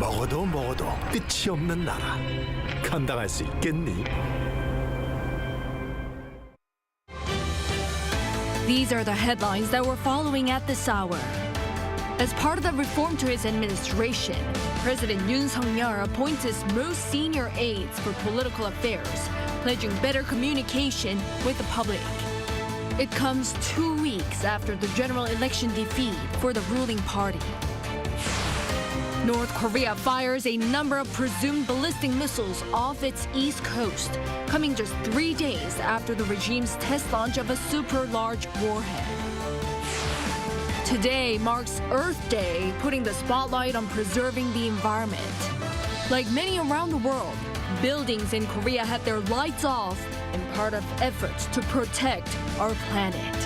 먹어도 끝이 없는 나라. 감당할 수 있겠니? These are the headlines that we're following at this hour. As part of the reform to his administration, President Yoon appoints his most senior aides for political affairs, pledging better communication with the public. It comes 2 weeks after the general election defeat for the ruling party. North Korea fires a number of presumed ballistic missiles off its east coast, coming just 3 days after the regime's test launch of a super-large warhead. Today marks Earth Day, putting the spotlight on preserving the environment. Like many around the world, buildings in Korea had their lights off in part of efforts to protect our planet.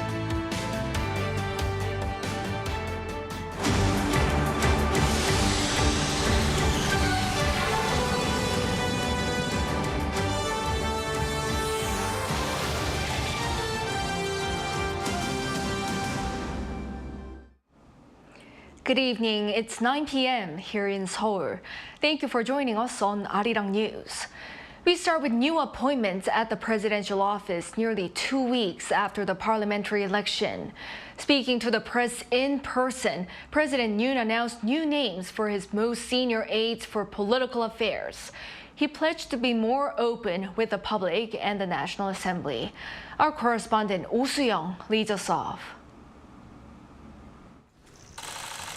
Good evening. It's 9 p.m. here in Seoul. Thank you for joining us on Arirang News. We start with new appointments at the presidential office nearly 2 weeks after the parliamentary election. Speaking to the press in person, President Yoon announced new names for his most senior aides for political affairs. He pledged to be more open with the public and the National Assembly. Our correspondent Oh Soo-young leads us off.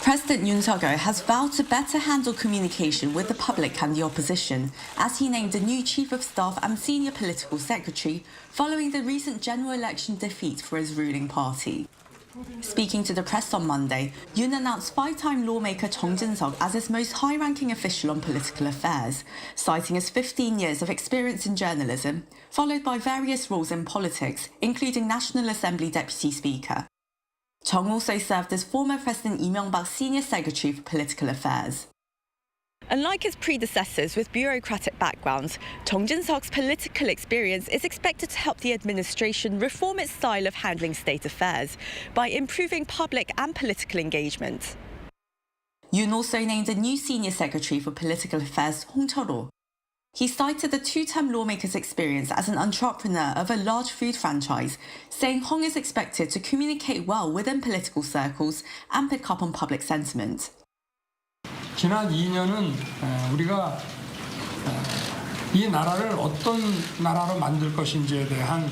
President Yoon has vowed to better handle communication with the public and the opposition, as he named a new Chief of Staff and Senior Political Secretary following the recent general election defeat for his ruling party. Speaking to the press on Monday, Yoon announced 5-time lawmaker Chung Jin-seok as his most high-ranking official on political affairs, citing his 15 years of experience in journalism, followed by various roles in politics, including National Assembly Deputy Speaker. Chung also served as former President Lee Myung-bak's Senior Secretary for Political Affairs. Unlike his predecessors with bureaucratic backgrounds, Chung Jin-seok's political experience is expected to help the administration reform its style of handling state affairs by improving public and political engagement. Yoon also named a new Senior Secretary for Political Affairs, Hong Chul-ho. He cited the 2-term lawmaker's experience as an entrepreneur of a large food franchise, saying Hong is expected to communicate well within political circles and pick up on public sentiment. 지난 2년은 우리가 이 나라를 어떤 나라로 만들 것인지에 대한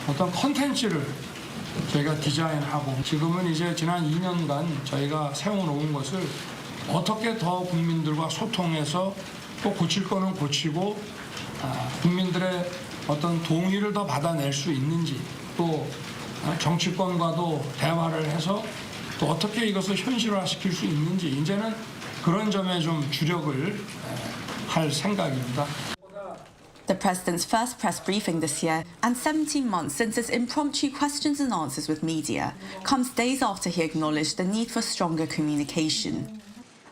어떤 콘텐츠를 저희가 디자인하고 지금은 이제 지난 2년간 저희가 세워놓은 것을 어떻게 더 국민들과 소통해서 또 고칠 거는 고치고 국민들의 어떤 동의를 더 받아낼 수 있는지 또 정치권과도 대화를 해서 또 어떻게 이것을 현실화시킬 수 있는지 이제는 그런 점에 좀 주력을 할 생각입니다. The president's first press briefing this year, and 17 months since his impromptu questions and answers with media, comes days after he acknowledged the need for stronger communication.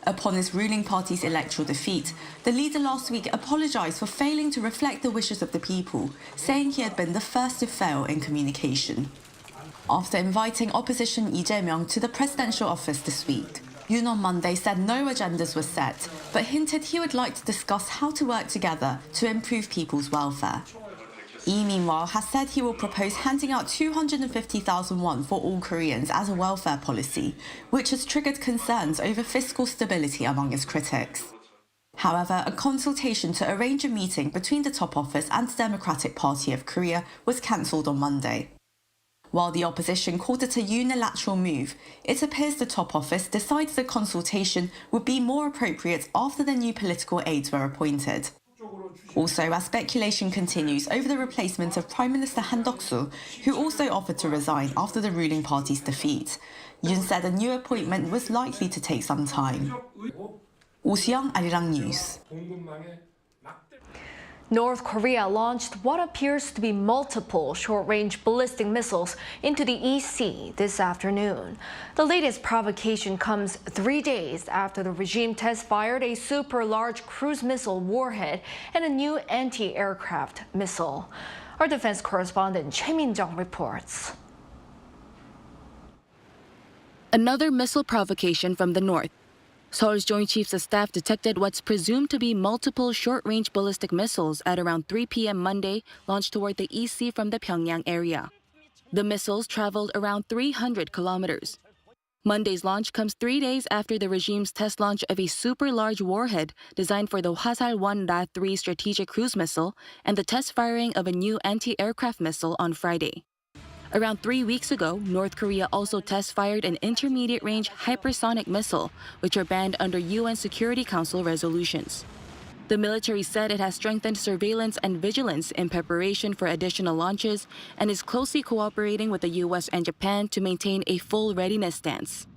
Upon his ruling party's electoral defeat, the leader last week apologized for failing to reflect the wishes of the people, saying he had been the first to fail in communication. After inviting opposition Lee Jae-myung to the presidential office this week, Yoon on Monday said no agendas were set, but hinted he would like to discuss how to work together to improve people's welfare. Lee, meanwhile, has said he will propose handing out 250,000 won for all Koreans as a welfare policy, which has triggered concerns over fiscal stability among his critics. However, a consultation to arrange a meeting between the top office and the Democratic Party of Korea was cancelled on Monday. While the opposition called it a unilateral move, it appears the top office decided the consultation would be more appropriate after the new political aides were appointed. Also, as speculation continues over the replacement of Prime Minister Han Duck-soo, who also offered to resign after the ruling party's defeat, Yoon said a new appointment was likely to take some time. Oh Soo-young, Arirang News. North Korea launched what appears to be multiple short-range ballistic missiles into the East Sea this afternoon. The latest provocation comes 3 days after the regime test-fired a super-large cruise missile warhead and a new anti-aircraft missile. Our defense correspondent Choi Min-jung reports. Another missile provocation from the north. Seoul's Joint Chiefs of Staff detected what's presumed to be multiple short-range ballistic missiles at around 3 p.m. Monday, launched toward the EC from the Pyongyang area. The missiles traveled around 300 kilometers. Monday's launch comes 3 days after the regime's test launch of a super-large warhead designed for the Hwasal-1 Ra-3 strategic cruise missile and the test firing of a new anti-aircraft missile on Friday. Around 3 weeks ago, North Korea also test-fired an intermediate-range hypersonic missile, which are banned under UN Security Council resolutions. The military said it has strengthened surveillance and vigilance in preparation for additional launches and is closely cooperating with the U.S. and Japan to maintain a full readiness stance.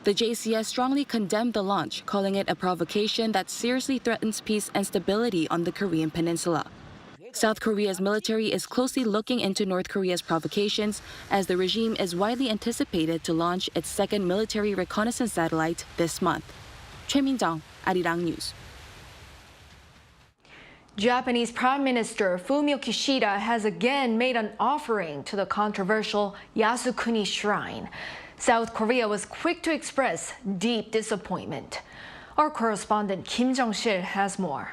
The JCS strongly condemned the launch, calling it a provocation that seriously threatens peace and stability on the Korean peninsula. South Korea's military is closely looking into North Korea's provocations as the regime is widely anticipated to launch its second military reconnaissance satellite this month. Choi Min-jung, Arirang News. Japanese Prime Minister Fumio Kishida has again made an offering to the controversial Yasukuni Shrine. South Korea was quick to express deep disappointment. Our correspondent Kim Jung-sil has more.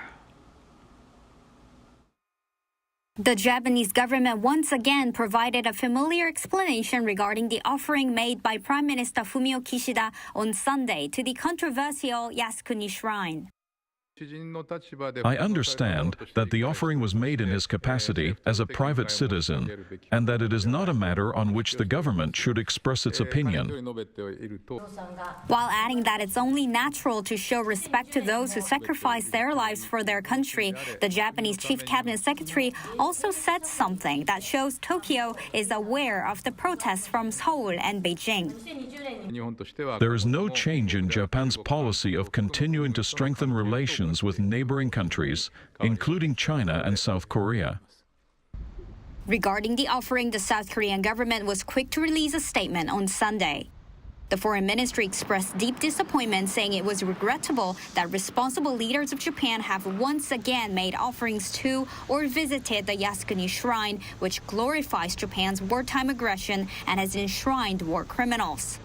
The Japanese government once again provided a familiar explanation regarding the offering made by Prime Minister Fumio Kishida on Sunday to the controversial Yasukuni Shrine. I understand that the offering was made in his capacity as a private citizen and that it is not a matter on which the government should express its opinion. While adding that it's only natural to show respect to those who sacrifice their lives for their country, the Japanese Chief Cabinet Secretary also said something that shows Tokyo is aware of the protests from Seoul and Beijing. There is no change in Japan's policy of continuing to strengthen relations with neighboring countries, including China and South Korea. Regarding the offering, the South Korean government was quick to release a statement on Sunday. The foreign ministry expressed deep disappointment, saying it was regrettable that responsible leaders of Japan have once again made offerings to or visited the Yasukuni Shrine, which glorifies Japan's wartime aggression and has enshrined war criminals.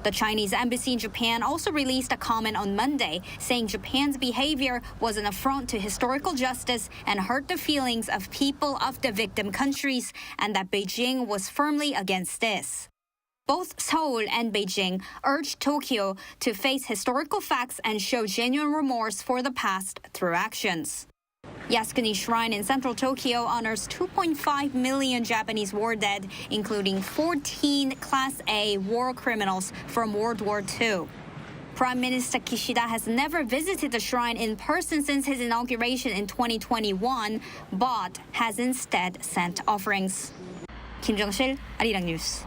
The Chinese embassy in Japan also released a comment on Monday, saying Japan's behavior was an affront to historical justice and hurt the feelings of people of the victim countries, and that Beijing was firmly against this. Both Seoul and Beijing urged Tokyo to face historical facts and show genuine remorse for the past through actions. Yasukuni Shrine in central Tokyo honors 2.5 million Japanese war dead, including 14 Class A war criminals from World War II. Prime Minister Kishida has never visited the shrine in person since his inauguration in 2021, but has instead sent offerings. Kim Jung-sil, Arirang News.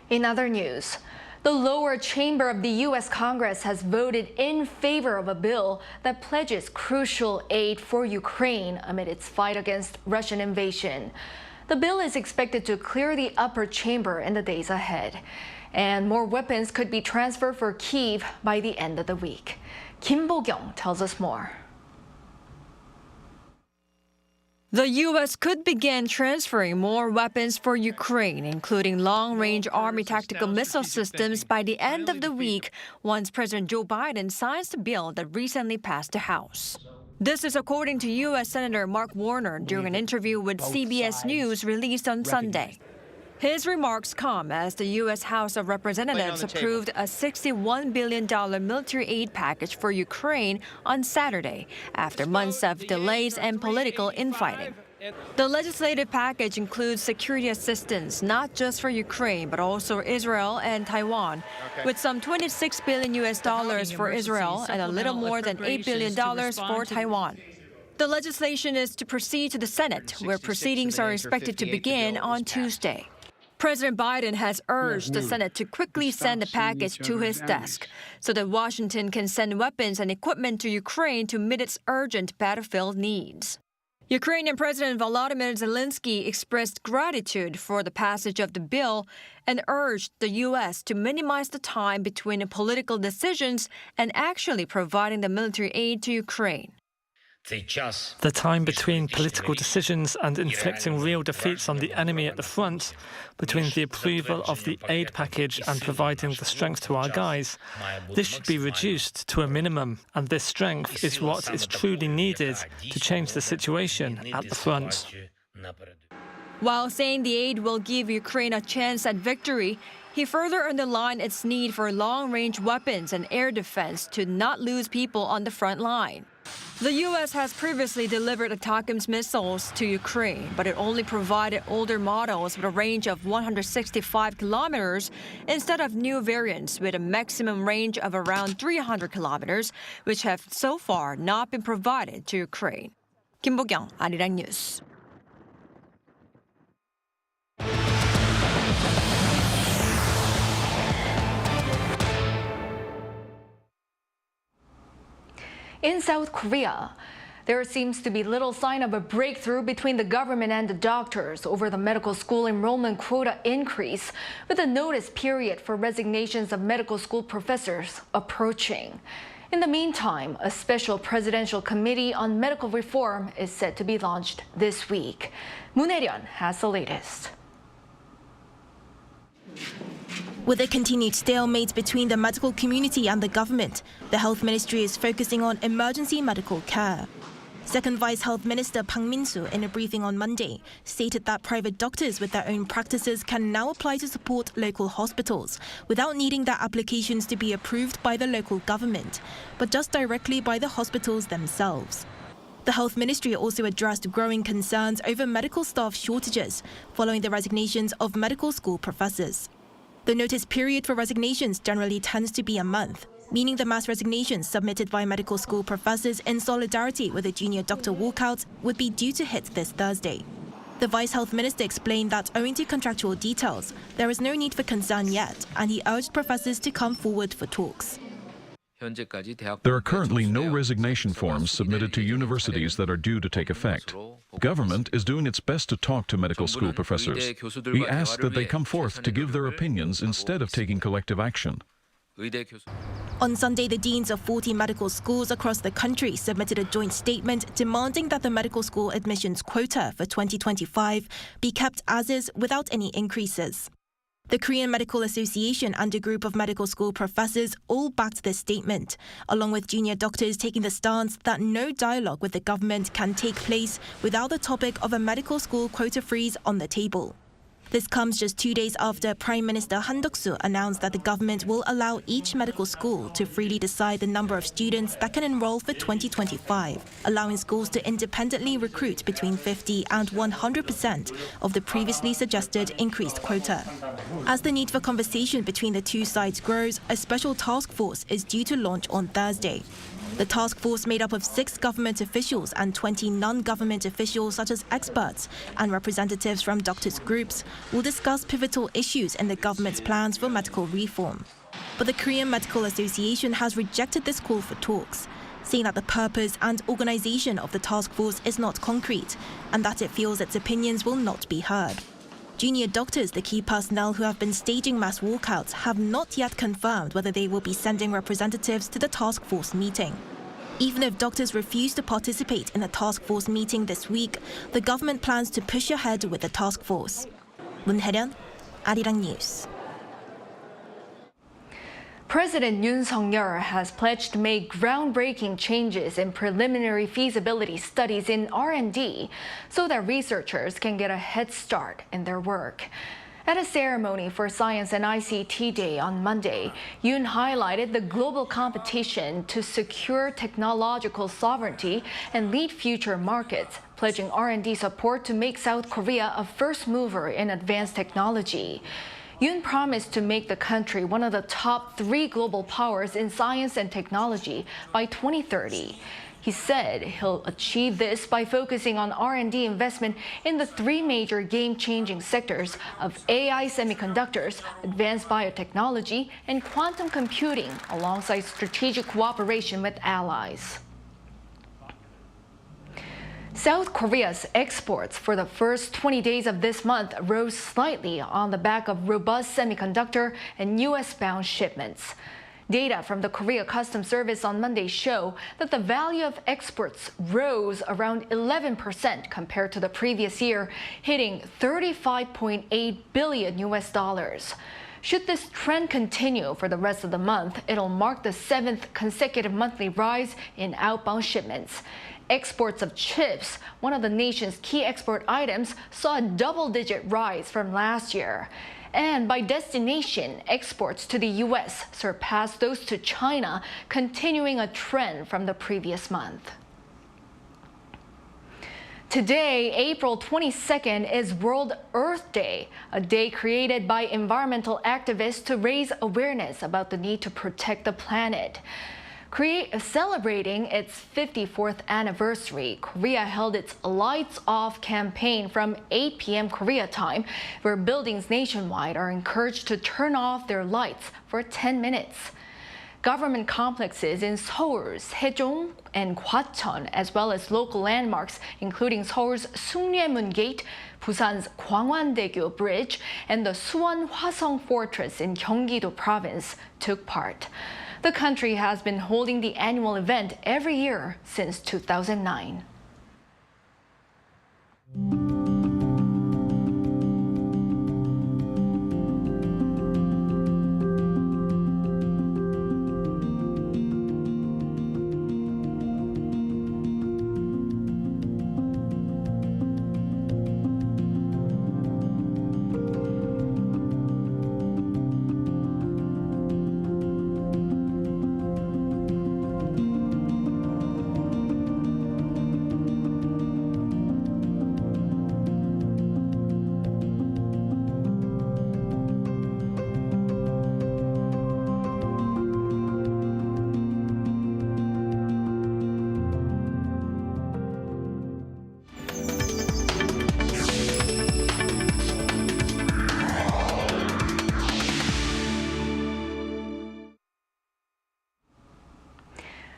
In other news, the lower chamber of the U.S. Congress has voted in favor of a bill that pledges crucial aid for Ukraine amid its fight against Russian invasion. The bill is expected to clear the upper chamber in the days ahead, and more weapons could be transferred for Kyiv by the end of the week. Kim Bo-kyung tells us more. The U.S. could begin transferring more weapons for Ukraine, including long-range Army tactical missile systems, by the end of the week once President Joe Biden signs the bill that recently passed the House. This is according to U.S. Senator Mark Warner during an interview with CBS News released on Sunday. His remarks come as the U.S. House of Representatives approved a $61 billion military aid package for Ukraine on Saturday, after months of delays and political infighting. The legislative package includes security assistance not just for Ukraine but also Israel and Taiwan, with some $26 billion for Israel and a little more than $8 billion for Taiwan. The legislation is to proceed to the Senate, where proceedings are expected to begin on Tuesday. President Biden has urged the Senate to quickly send the package to his desk so that Washington can send weapons and equipment to Ukraine to meet its urgent battlefield needs. Ukrainian President Volodymyr Zelensky expressed gratitude for the passage of the bill and urged the U.S. to minimize the time between political decisions and actually providing the military aid to Ukraine. The time between political decisions and inflicting real defeats on the enemy at the front, between the approval of the aid package and providing the strength to our guys, this should be reduced to a minimum, and this strength is what is truly needed to change the situation at the front. While saying the aid will give Ukraine a chance at victory, he further underlined its need for long-range weapons and air defense to not lose people on the front line. The U.S. has previously delivered ATACMS missiles to Ukraine, but it only provided older models with a range of 165 kilometers instead of new variants with a maximum range of around 300 kilometers, which have so far not been provided to Ukraine. Kim Bo-kyung, Arirang News. In South Korea, there seems to be little sign of a breakthrough between the government and the doctors over the medical school enrollment quota increase, with a notice period for resignations of medical school professors approaching. In the meantime, a special presidential committee on medical reform is set to be launched this week. Moon Hae-ryun has the latest. With a continued stalemate between the medical community and the government, the Health Ministry is focusing on emergency medical care. Second Vice Health Minister Bang Min-soo, in a briefing on Monday, stated that private doctors with their own practices can now apply to support local hospitals without needing their applications to be approved by the local government, but just directly by the hospitals themselves. The Health Ministry also addressed growing concerns over medical staff shortages following the resignations of medical school professors. The notice period for resignations generally tends to be a month, meaning the mass resignations submitted by medical school professors in solidarity with the junior doctor walkouts would be due to hit this Thursday. The Vice Health Minister explained that owing to contractual details, there is no need for concern yet, and he urged professors to come forward for talks. There are currently no resignation forms submitted to universities that are due to take effect. Government is doing its best to talk to medical school professors. We ask that they come forth to give their opinions instead of taking collective action. On Sunday, the deans of 40 medical schools across the country submitted a joint statement demanding that the medical school admissions quota for 2025 be kept as is without any increases. The Korean Medical Association and a group of medical school professors all backed this statement, along with junior doctors taking the stance that no dialogue with the government can take place without the topic of a medical school quota freeze on the table. This comes just 2 days after Prime Minister Han Duck-soo announced that the government will allow each medical school to freely decide the number of students that can enroll for 2025, allowing schools to independently recruit between 50 and 100% of the previously suggested increased quota. As the need for conversation between the two sides grows, a special task force is due to launch on Thursday. The task force, made up of 6 government officials and 20 non-government officials such as experts and representatives from doctors' groups, will discuss pivotal issues in the government's plans for medical reform. But the Korean Medical Association has rejected this call for talks, saying that the purpose and organization of the task force is not concrete and that it feels its opinions will not be heard. Junior doctors, the key personnel who have been staging mass walkouts, have not yet confirmed whether they will be sending representatives to the task force meeting. Even if doctors refuse to participate in the task force meeting this week, the government plans to push ahead with the task force. Moon Hae-ryun, Arirang News. President Yoon has pledged to make groundbreaking changes in preliminary feasibility studies in R&D so that researchers can get a head start in their work. At a ceremony for Science and ICT Day on Monday, Yoon highlighted the global competition to secure technological sovereignty and lead future markets, pledging R&D support to make South Korea a first mover in advanced technology. Yoon promised to make the country one of the top 3 global powers in science and technology by 2030. He said he'll achieve this by focusing on R&D investment in the 3 major game-changing sectors of AI semiconductors, advanced biotechnology, and quantum computing, alongside strategic cooperation with allies. South Korea's exports for the first 20 days of this month rose slightly on the back of robust semiconductor and U.S.-bound shipments. Data from the Korea Customs Service on Monday show that the value of exports rose around 11% compared to the previous year, hitting $35.8 billion US. Should this trend continue for the rest of the month, it'll mark the 7th consecutive monthly rise in outbound shipments. Exports of chips, one of the nation's key export items, saw a double-digit rise from last year. And by destination, exports to the U.S. surpassed those to China, continuing a trend from the previous month. Today, April 22nd, is World Earth Day, a day created by environmental activists to raise awareness about the need to protect the planet. Celebrating its 54th anniversary, Korea held its Lights Off campaign from 8 p.m. Korea time, where buildings nationwide are encouraged to turn off their lights for 10 minutes. Government complexes in Seoul, Sejong, and Gwacheon, as well as local landmarks, including Seoul's Sungniemun Gate, Busan's Gwangwon-daegu Bridge, and the Suwon Hwasong Fortress in Gyeonggi-do Province, took part. The country has been holding the annual event every year since 2009.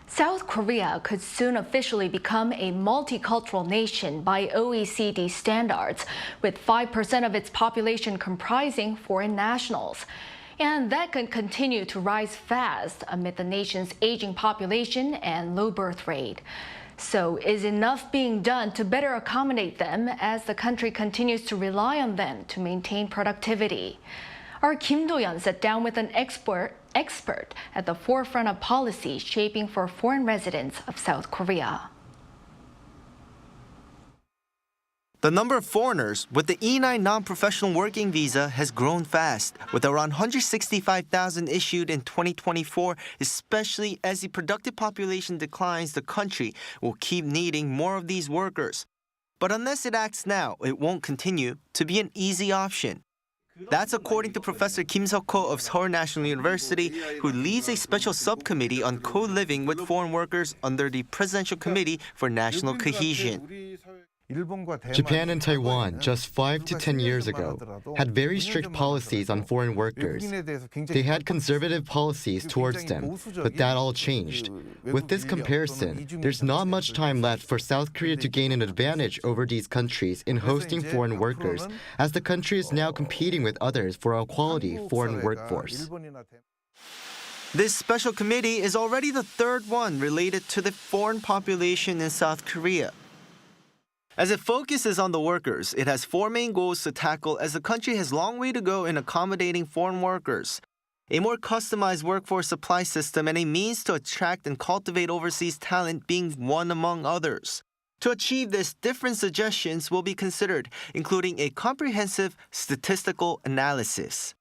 South Korea could soon officially become a multicultural nation by OECD standards, with 5% of its population comprising foreign nationals. And that could continue to rise fast amid the nation's aging population and low birth rate. So is enough being done to better accommodate them as the country continues to rely on them to maintain productivity? Our Kim Do-yeon sat down with an expert at the forefront of policy shaping for foreign residents of South Korea. The number of foreigners with the E9 non-professional working visa has grown fast, with around 165,000 issued in 2024, especially as the productive population declines. The country will keep needing more of these workers. But unless it acts now, it won't continue to be an easy option. That's according to Professor Kim Seok-ho of Seoul National University, who leads a special subcommittee on co-living with foreign workers under the Presidential Committee for National Cohesion. Japan and Taiwan, just 5 to 10 years ago, had very strict policies on foreign workers. They had conservative policies towards them, but that all changed. With this comparison, there's not much time left for South Korea to gain an advantage over these countries in hosting foreign workers, as the country is now competing with others for a quality foreign workforce. This special committee is already the third one related to the foreign population in South Korea. As it focuses on the workers, it has four main goals to tackle, as the country has a long way to go in accommodating foreign workers. A more customized workforce supply system and a means to attract and cultivate overseas talent being one among others. To achieve this, different suggestions will be considered, including a comprehensive statistical analysis.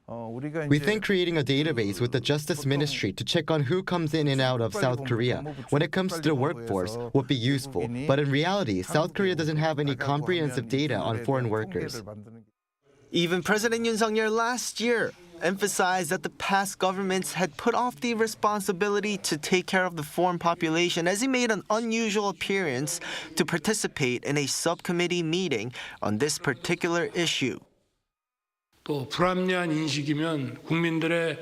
We think creating a database with the Justice Ministry to check on who comes in and out of South Korea when it comes to the workforce would be useful. But in reality, South Korea doesn't have any comprehensive data on foreign workers. Even President Yoon Suk-yeol last year emphasized that the past governments had put off the responsibility to take care of the foreign population, as he made an unusual appearance to participate in a subcommittee meeting on this particular issue. 또 불합리한 인식이면 국민들의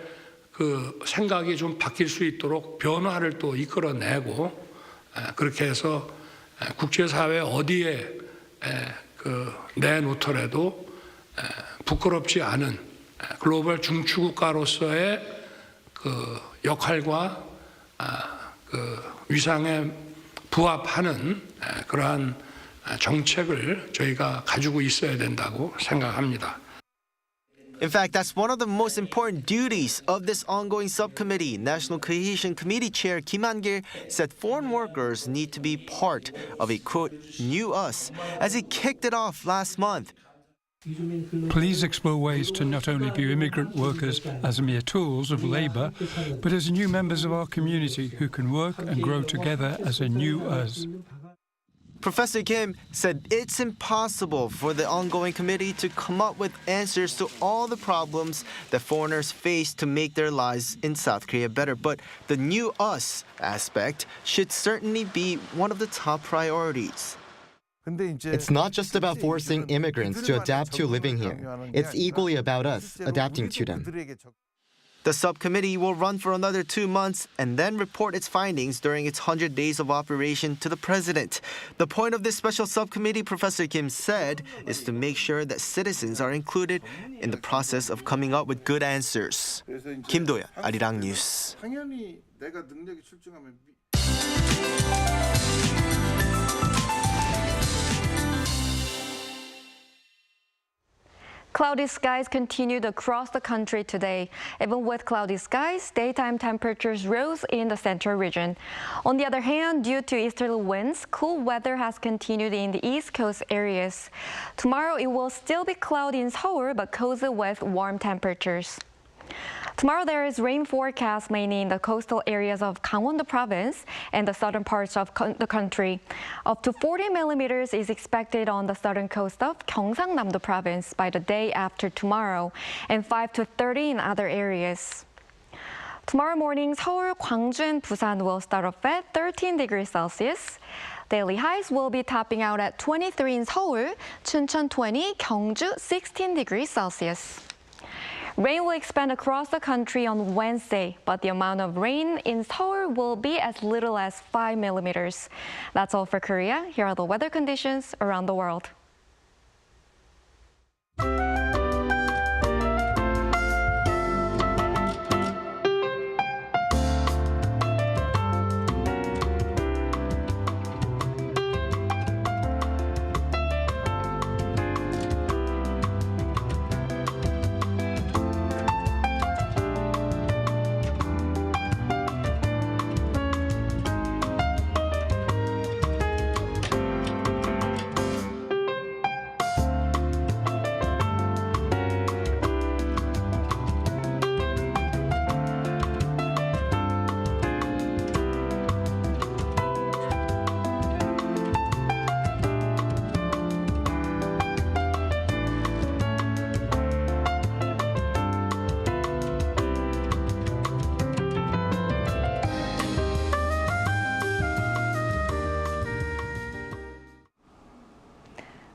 그 생각이 좀 바뀔 수 있도록 변화를 또 이끌어내고, 그렇게 해서 국제사회 어디에 그 내놓더라도 부끄럽지 않은 글로벌 중추국가로서의 그 역할과 그 위상에 부합하는 그러한 정책을 저희가 가지고 있어야 된다고 생각합니다. In fact, that's one of the most important duties of this ongoing subcommittee. National Cohesion Committee Chair Kim Han-gil said foreign workers need to be part of a, quote, new us, as he kicked it off last month. Please explore ways to not only view immigrant workers as mere tools of labor, but as new members of our community who can work and grow together as a new us. Professor Kim said it's impossible for the ongoing committee to come up with answers to all the problems that foreigners face to make their lives in South Korea better. But the new us aspect should certainly be one of the top priorities. It's not just about forcing immigrants to adapt to living here. It's equally about us adapting to them. The subcommittee will run for another 2 months and then report its findings during its 100 days of operation to the president. The point of this special subcommittee, Professor Kim said, is to make sure that citizens are included in the process of coming up with good answers. Kim Do-yeon, Arirang News. Cloudy skies continued across the country today. Even with cloudy skies, daytime temperatures rose in the central region. On the other hand, due to easterly winds, cool weather has continued in the east coast areas. Tomorrow, it will still be cloudy in Seoul, but cozy with warm temperatures. Tomorrow, there is rain forecast mainly in the coastal areas of Gangwon province and the southern parts of the country. Up to 40 millimeters is expected on the southern coast of Gyeongsang-namdo province by the day after tomorrow, and 5 to 30 in other areas. Tomorrow morning, Seoul, Gwangju, and Busan will start off at 13 degrees Celsius. Daily highs will be topping out at 23 in Seoul, Chuncheon 20, Gyeongju 16 degrees Celsius. Rain will expand across the country on Wednesday, but the amount of rain in Seoul will be as little as 5 millimeters. That's all for Korea. Here are the weather conditions around the world.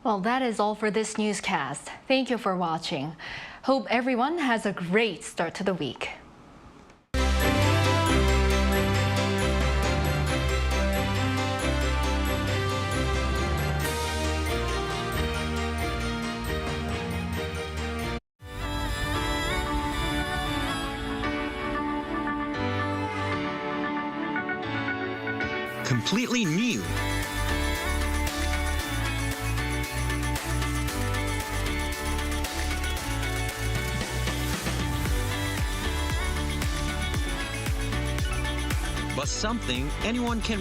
Well, that is all for this newscast. Thank you for watching. Hope everyone has a great start to the week. Completely new. But something anyone can